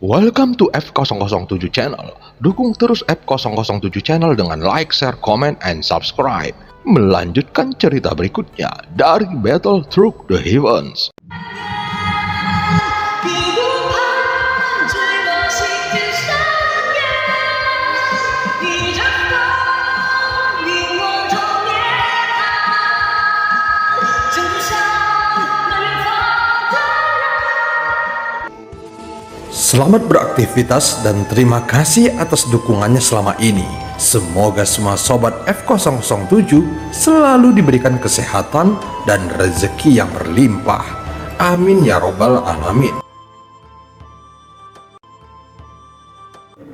Welcome to F007 Channel. Dukung terus F007 Channel dengan like, share, comment, and subscribe. Melanjutkan cerita berikutnya dari Battle Through the Heavens. Selamat beraktivitas dan terima kasih atas dukungannya selama ini. Semoga semua sobat F007 selalu diberikan kesehatan dan rezeki yang berlimpah. Amin ya robbal alamin.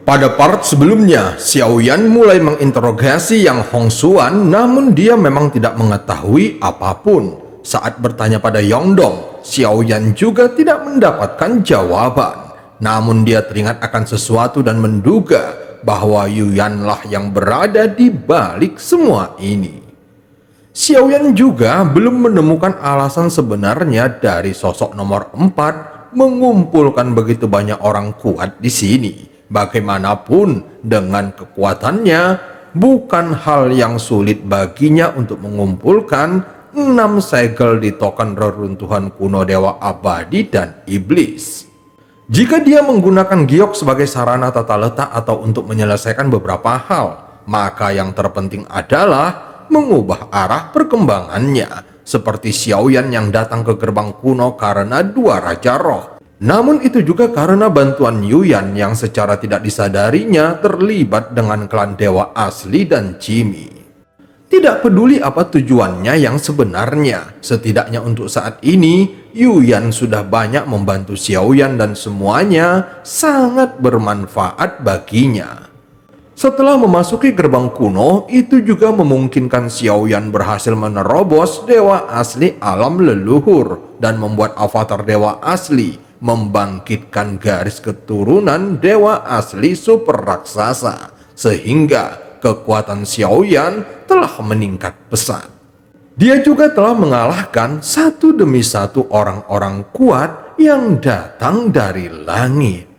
Pada part sebelumnya, Xiaoyan mulai menginterogasi Yang Hongxuan, namun dia memang tidak mengetahui apapun. Saat bertanya pada Yongdong, Xiaoyan juga tidak mendapatkan jawaban. Namun dia teringat akan sesuatu dan menduga bahwa Yuyanlah yang berada di balik semua ini. Xiaoyan juga belum menemukan alasan sebenarnya dari sosok nomor 4 mengumpulkan begitu banyak orang kuat di sini. Bagaimanapun dengan kekuatannya, bukan hal yang sulit baginya untuk mengumpulkan 6 segel di token reruntuhan kuno Dewa Abadi dan Iblis. Jika dia menggunakan giok sebagai sarana tata letak atau untuk menyelesaikan beberapa hal, maka yang terpenting adalah mengubah arah perkembangannya, seperti Xiaoyan yang datang ke gerbang kuno karena dua raja roh. Namun itu juga karena bantuan Yuyan yang secara tidak disadarinya terlibat dengan klan dewa asli dan Jimmy. Tidak peduli apa tujuannya yang sebenarnya, setidaknya untuk saat ini, Yuyan sudah banyak membantu Xiaoyan dan semuanya sangat bermanfaat baginya. Setelah memasuki gerbang kuno, itu juga memungkinkan Xiaoyan berhasil menerobos dewa asli alam leluhur dan membuat avatar dewa asli, membangkitkan garis keturunan dewa asli super raksasa, sehingga kekuatan Xiaoyan telah meningkat pesat. Dia juga telah mengalahkan satu demi satu orang-orang kuat yang datang dari langit.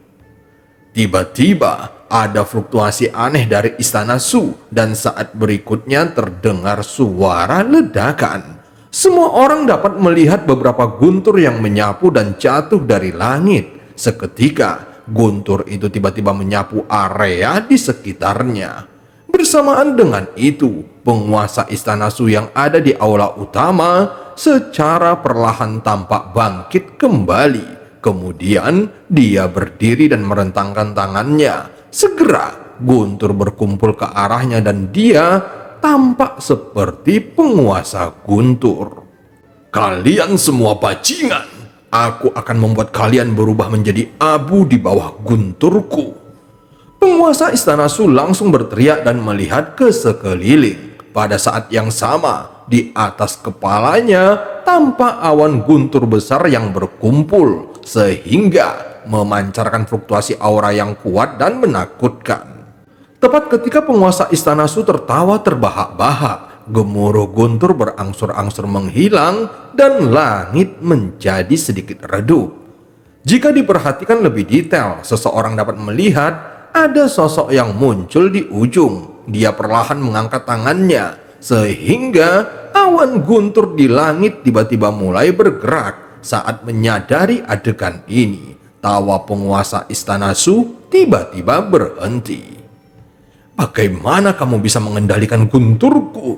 Tiba-tiba ada fluktuasi aneh dari istana Su dan saat berikutnya terdengar suara ledakan. Semua orang dapat melihat beberapa guntur yang menyapu dan jatuh dari langit. Seketika guntur itu tiba-tiba menyapu area di sekitarnya. Bersamaan dengan itu, penguasa istana Su yang ada di aula utama secara perlahan tampak bangkit kembali. Kemudian dia berdiri dan merentangkan tangannya. Segera guntur berkumpul ke arahnya dan dia tampak seperti penguasa guntur. Kalian semua bajingan, aku akan membuat kalian berubah menjadi abu di bawah gunturku. Penguasa istana Su langsung berteriak dan melihat ke sekeliling. Pada saat yang sama, di atas kepalanya tampak awan guntur besar yang berkumpul, sehingga memancarkan fluktuasi aura yang kuat dan menakutkan. Tepat ketika penguasa istana Su tertawa terbahak-bahak, gemuruh guntur berangsur-angsur menghilang dan langit menjadi sedikit redup. Jika diperhatikan lebih detail, seseorang dapat melihat ada sosok yang muncul di ujung. Dia perlahan mengangkat tangannya, sehingga awan guntur di langit tiba-tiba mulai bergerak. Saat menyadari adegan ini, tawa penguasa istana Su tiba-tiba berhenti. Bagaimana kamu bisa mengendalikan gunturku?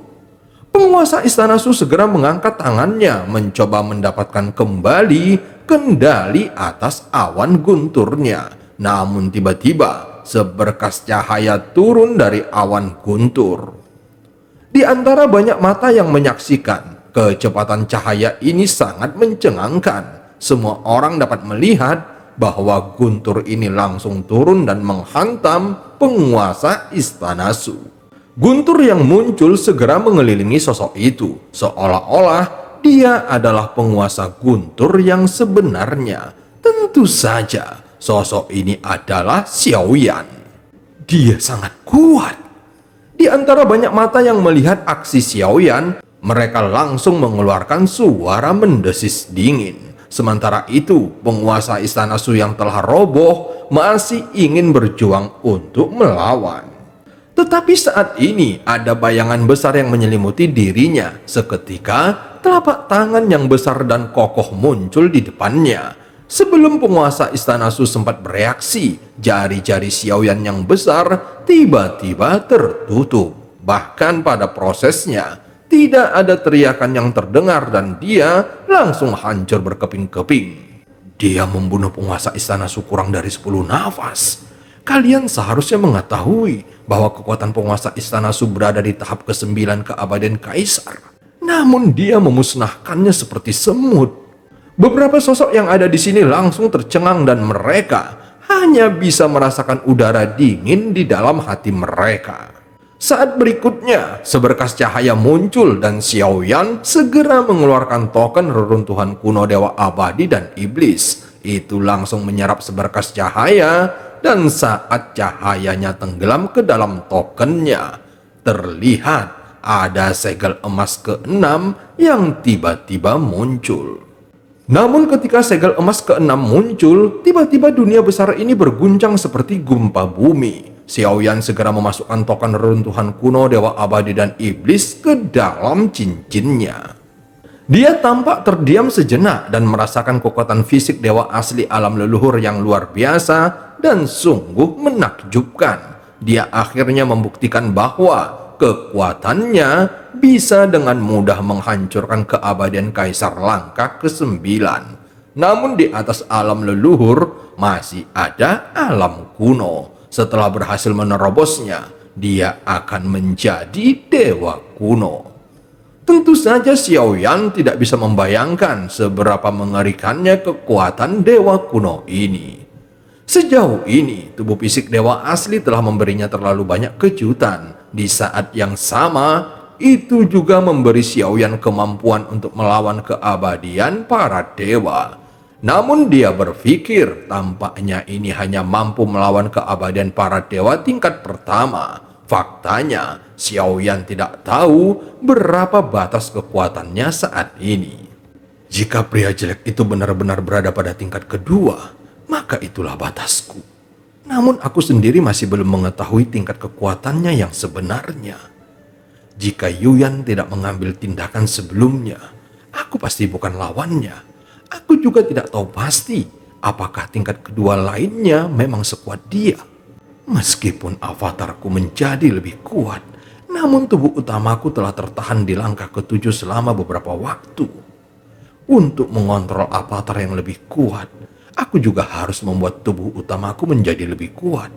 Penguasa istana Su segera mengangkat tangannya, mencoba mendapatkan kembali kendali atas awan gunturnya. Namun tiba-tiba seberkas cahaya turun dari awan guntur. Di antara banyak mata yang menyaksikan, kecepatan cahaya ini sangat mencengangkan. Semua orang dapat melihat bahwa guntur ini langsung turun dan menghantam penguasa istana Su. Guntur yang muncul segera mengelilingi sosok itu, seolah-olah dia adalah penguasa guntur yang sebenarnya. Tentu saja sosok ini adalah Xiaoyan. Dia sangat kuat. Di antara banyak mata yang melihat aksi Xiaoyan, mereka langsung mengeluarkan suara mendesis dingin. Sementara itu, penguasa Istana Su yang telah roboh masih ingin berjuang untuk melawan. Tetapi saat ini ada bayangan besar yang menyelimuti dirinya. Seketika, telapak tangan yang besar dan kokoh muncul di depannya. Sebelum penguasa Istana Su sempat bereaksi, jari-jari Xiaoyan yang besar tiba-tiba tertutup. Bahkan pada prosesnya, tidak ada teriakan yang terdengar dan dia langsung hancur berkeping-keping. Dia membunuh penguasa Istana Su kurang dari 10 nafas. Kalian seharusnya mengetahui bahwa kekuatan penguasa Istana Su berada di tahap ke-9 keabadian Kaisar. Namun dia memusnahkannya seperti semut. Beberapa sosok yang ada di sini langsung tercengang dan mereka hanya bisa merasakan udara dingin di dalam hati mereka. Saat berikutnya, seberkas cahaya muncul dan Xiaoyan segera mengeluarkan token reruntuhan kuno Dewa Abadi dan Iblis. Itu langsung menyerap seberkas cahaya dan saat cahayanya tenggelam ke dalam tokennya, terlihat ada segel emas ke-6 yang tiba-tiba muncul. Namun ketika segel emas ke-6 muncul, tiba-tiba dunia besar ini berguncang seperti gempa bumi. Xiaoyan segera memasukkan token reruntuhan kuno Dewa Abadi dan Iblis ke dalam cincinnya. Dia tampak terdiam sejenak dan merasakan kekuatan fisik dewa asli alam leluhur yang luar biasa dan sungguh menakjubkan. Dia akhirnya membuktikan bahwa kekuatannya bisa dengan mudah menghancurkan keabadian Kaisar Langkah ke-9. Namun di atas alam leluhur masih ada alam kuno. Setelah berhasil menerobosnya, dia akan menjadi dewa kuno. Tentu saja Xiaoyan tidak bisa membayangkan seberapa mengerikannya kekuatan dewa kuno ini. Sejauh ini, tubuh fisik dewa asli telah memberinya terlalu banyak kejutan. Di saat yang sama, itu juga memberi Xiaoyan kemampuan untuk melawan keabadian para dewa. Namun dia berpikir tampaknya ini hanya mampu melawan keabadian para dewa tingkat pertama. Faktanya, Xiaoyan tidak tahu berapa batas kekuatannya saat ini. Jika pria jelek itu benar-benar berada pada tingkat kedua, maka itulah batasku. Namun aku sendiri masih belum mengetahui tingkat kekuatannya yang sebenarnya. Jika Yuyan tidak mengambil tindakan sebelumnya, aku pasti bukan lawannya. Aku juga tidak tahu pasti apakah tingkat kedua lainnya memang sekuat dia. Meskipun avatarku menjadi lebih kuat, namun tubuh utamaku telah tertahan di langkah ke-7 selama beberapa waktu. Untuk mengontrol avatar yang lebih kuat, aku juga harus membuat tubuh utamaku menjadi lebih kuat.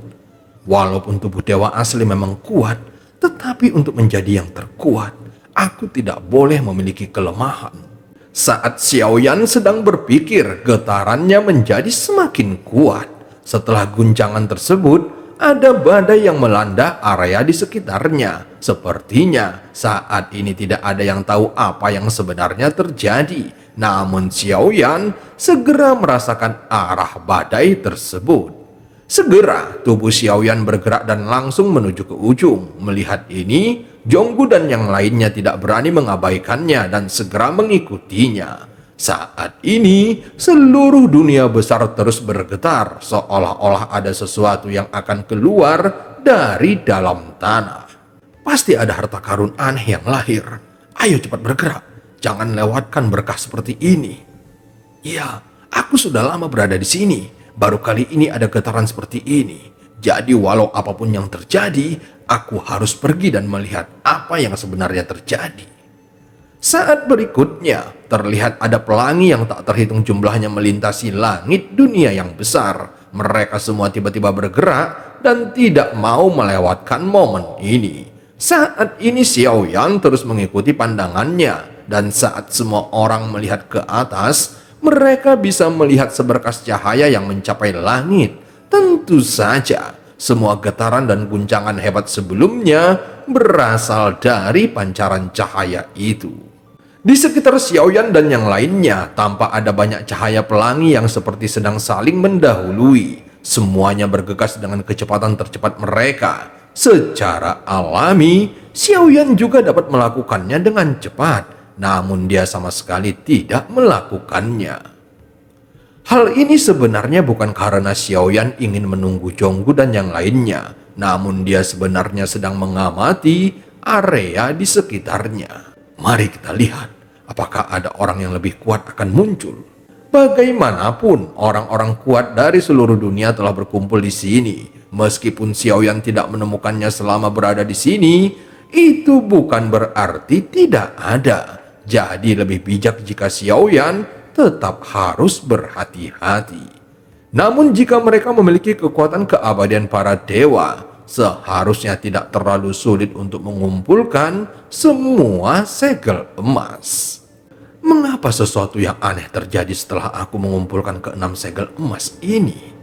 Walaupun tubuh dewa asli memang kuat, tetapi untuk menjadi yang terkuat, aku tidak boleh memiliki kelemahan. Saat Xiaoyan sedang berpikir, getarannya menjadi semakin kuat. Setelah guncangan tersebut, ada badai yang melanda area di sekitarnya. Sepertinya saat ini tidak ada yang tahu apa yang sebenarnya terjadi. Namun Xiaoyan segera merasakan arah badai tersebut. Segera tubuh Xiaoyan bergerak dan langsung menuju ke ujung. Melihat ini, Zhonggu dan yang lainnya tidak berani mengabaikannya dan segera mengikutinya. Saat ini, seluruh dunia besar terus bergetar, seolah-olah ada sesuatu yang akan keluar dari dalam tanah. Pasti ada harta karun aneh yang lahir. Ayo cepat bergerak, jangan lewatkan berkah seperti ini. Ya, aku sudah lama berada di sini, baru kali ini ada getaran seperti ini. Jadi walau apapun yang terjadi, aku harus pergi dan melihat apa yang sebenarnya terjadi. Saat berikutnya, terlihat ada pelangi yang tak terhitung jumlahnya melintasi langit dunia yang besar. Mereka semua tiba-tiba bergerak dan tidak mau melewatkan momen ini. Saat ini Xiaoyan terus mengikuti pandangannya, dan saat semua orang melihat ke atas, mereka bisa melihat seberkas cahaya yang mencapai langit. Tentu saja, semua getaran dan guncangan hebat sebelumnya berasal dari pancaran cahaya itu. Di sekitar Xiaoyan dan yang lainnya, tampak ada banyak cahaya pelangi yang seperti sedang saling mendahului. Semuanya bergegas dengan kecepatan tercepat mereka. Secara alami, Xiaoyan juga dapat melakukannya dengan cepat. Namun dia sama sekali tidak melakukannya. Hal ini sebenarnya bukan karena Xiaoyan ingin menunggu Zhonggu dan yang lainnya, namun dia sebenarnya sedang mengamati area di sekitarnya. Mari kita lihat, apakah ada orang yang lebih kuat akan muncul. Bagaimanapun, orang-orang kuat dari seluruh dunia telah berkumpul di sini. Meskipun Xiaoyan tidak menemukannya selama berada di sini, itu bukan berarti tidak ada. Jadi lebih bijak jika Xiaoyan tetap harus berhati-hati. Namun jika mereka memiliki kekuatan keabadian para dewa, seharusnya tidak terlalu sulit untuk mengumpulkan semua segel emas. Mengapa sesuatu yang aneh terjadi setelah aku mengumpulkan keenam segel emas ini?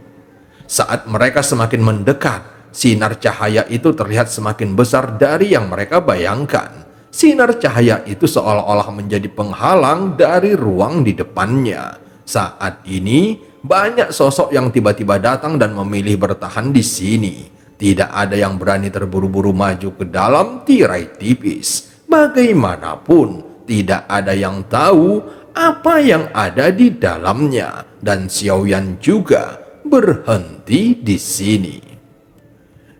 Saat mereka semakin mendekat, sinar cahaya itu terlihat semakin besar dari yang mereka bayangkan. Sinar cahaya itu seolah-olah menjadi penghalang dari ruang di depannya. Saat ini, banyak sosok yang tiba-tiba datang dan memilih bertahan di sini. Tidak ada yang berani terburu-buru maju ke dalam tirai tipis. Bagaimanapun, tidak ada yang tahu apa yang ada di dalamnya. Dan Xiaoyan juga berhenti di sini.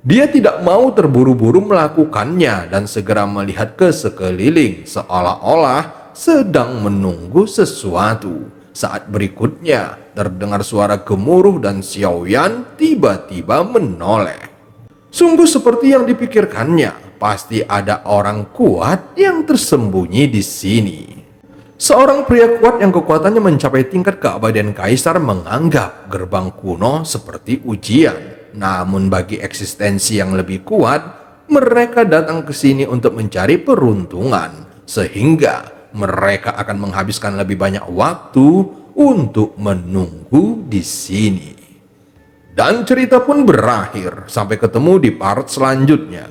Dia tidak mau terburu-buru melakukannya dan segera melihat ke sekeliling seolah-olah sedang menunggu sesuatu. Saat berikutnya terdengar suara gemuruh dan Xiaoyan tiba-tiba menoleh. Sungguh seperti yang dipikirkannya, pasti ada orang kuat yang tersembunyi di sini. Seorang pria kuat yang kekuatannya mencapai tingkat keabadian kaisar menganggap gerbang kuno seperti ujian. Namun bagi eksistensi yang lebih kuat, mereka datang ke sini untuk mencari peruntungan, sehingga mereka akan menghabiskan lebih banyak waktu untuk menunggu di sini. Dan cerita pun berakhir, sampai ketemu di part selanjutnya.